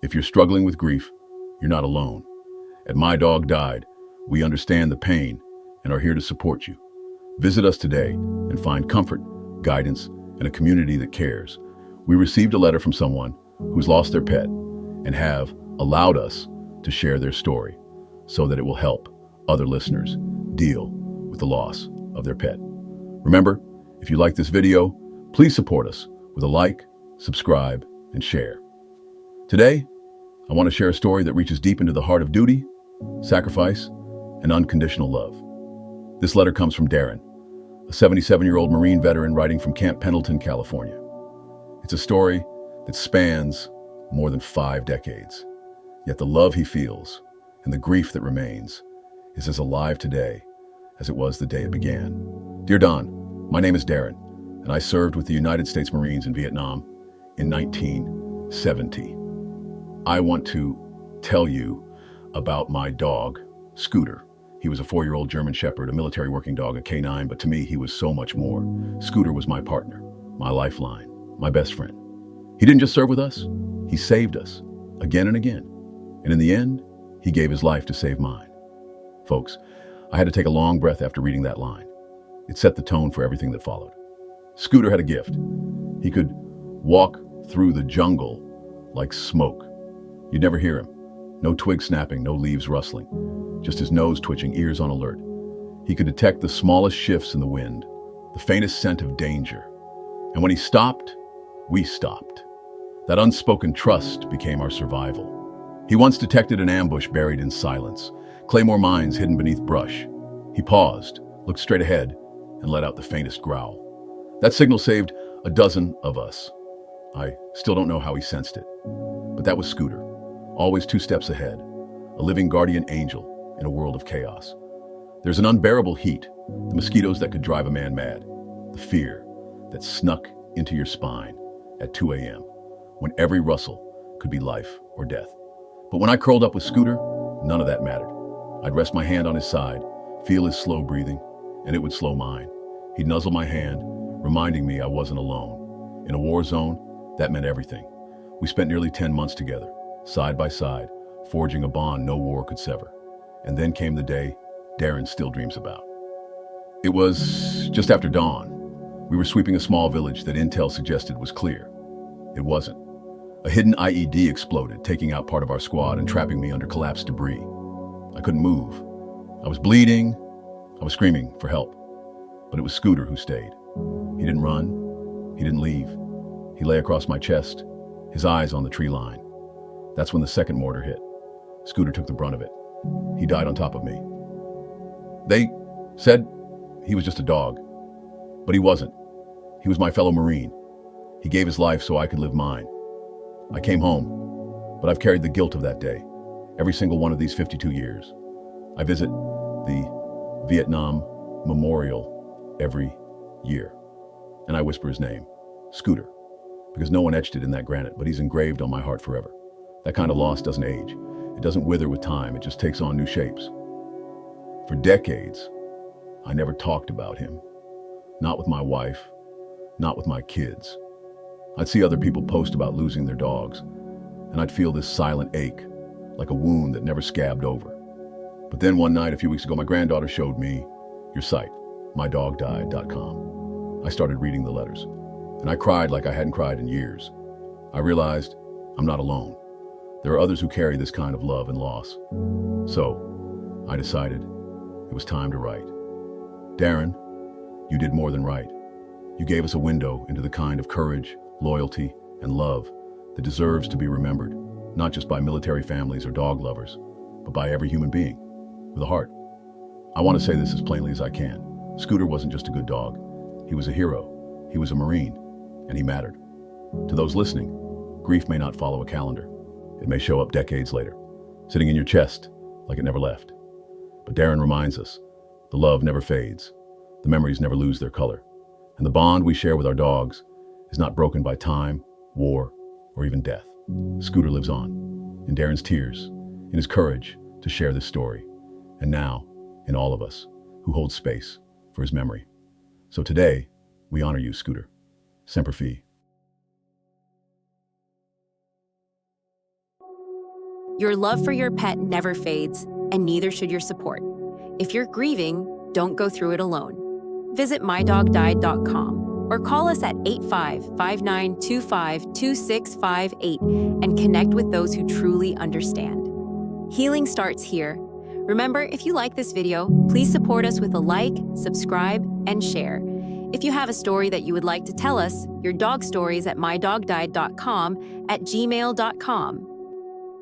If you're struggling with grief, you're not alone. At My Dog Died, we understand the pain and are here to support you. Visit us today and find comfort, guidance, and a community that cares. We received a letter from someone who's lost their pet and have allowed us to share their story so that it will help other listeners deal with the loss of their pet. Remember, if you like this video, please support us with a like, subscribe, and share. Today, I want to share a story that reaches deep into the heart of duty, sacrifice, and unconditional love. This letter comes from Darren, a 77-year-old Marine veteran writing from Camp Pendleton, California. It's a story that spans more than 5 decades, yet the love he feels and the grief that remains is as alive today as it was the day it began. Dear Don, my name is Darren, and I served with the United States Marines in Vietnam in 1970. I want to tell you about my dog, Scooter. He was a 4-year-old German Shepherd, a military working dog, a canine, but to me, he was so much more. Scooter was my partner, my lifeline, my best friend. He didn't just serve with us, he saved us again and again. And in the end, he gave his life to save mine. Folks, I had to take a long breath after reading that line. It set the tone for everything that followed. Scooter had a gift. He could walk through the jungle like smoke. You'd never hear him. No twig snapping, no leaves rustling. Just his nose twitching, ears on alert. He could detect the smallest shifts in the wind, the faintest scent of danger. And when he stopped, we stopped. That unspoken trust became our survival. He once detected an ambush buried in silence, claymore mines hidden beneath brush. He paused, looked straight ahead, and let out the faintest growl. That signal saved a dozen of us. I still don't know how he sensed it, but that was Scooter. Always 2 steps ahead, a living guardian angel in a world of chaos. There's an unbearable heat, the mosquitoes that could drive a man mad, the fear that snuck into your spine at 2 a.m., when every rustle could be life or death. But when I curled up with Scooter, none of that mattered. I'd rest my hand on his side, feel his slow breathing, and it would slow mine. He'd nuzzle my hand, reminding me I wasn't alone. In a war zone, that meant everything. We spent nearly 10 months together, side by side, forging a bond no war could sever. And then came the day Darren still dreams about. It was just after dawn. We were sweeping a small village that intel suggested was clear. It wasn't. A hidden IED exploded, taking out part of our squad and trapping me under collapsed debris. I couldn't move. I was bleeding. I was screaming for help. But it was Scooter who stayed. He didn't run. He didn't leave. He lay across my chest, his eyes on the tree line. That's when the second mortar hit. Scooter took the brunt of it. He died on top of me. They said he was just a dog, but he wasn't. He was my fellow Marine. He gave his life so I could live mine. I came home, but I've carried the guilt of that day, every single one of these 52 years. I visit the Vietnam Memorial every year, and I whisper his name, Scooter, because no one etched it in that granite, but he's engraved on my heart forever. That kind of loss doesn't age. It doesn't wither with time. It just takes on new shapes. For decades, I never talked about him. Not with my wife, not with my kids. I'd see other people post about losing their dogs, and I'd feel this silent ache, like a wound that never scabbed over. But then one night, a few weeks ago, my granddaughter showed me your site, MyDogDied.com. I started reading the letters, and I cried like I hadn't cried in years. I realized I'm not alone. There are others who carry this kind of love and loss. So, I decided it was time to write. Darren, you did more than write. You gave us a window into the kind of courage, loyalty, and love that deserves to be remembered, not just by military families or dog lovers, but by every human being with a heart. I want to say this as plainly as I can. Scooter wasn't just a good dog. He was a hero. He was a Marine, and he mattered. To those listening, grief may not follow a calendar. It may show up decades later, sitting in your chest like it never left. But Darren reminds us, the love never fades, the memories never lose their color, and the bond we share with our dogs is not broken by time, war, or even death. Scooter lives on, in Darren's tears, in his courage to share this story, and now in all of us who hold space for his memory. So today, we honor you, Scooter. Semper Fi. Your love for your pet never fades, and neither should your support. If you're grieving, don't go through it alone. Visit MyDogDied.com or call us at 85-5925-2658 and connect with those who truly understand. Healing starts here. Remember, if you like this video, please support us with a like, subscribe, and share. If you have a story that you would like to tell us, your dog stories at MyDogDied.com at gmail.com.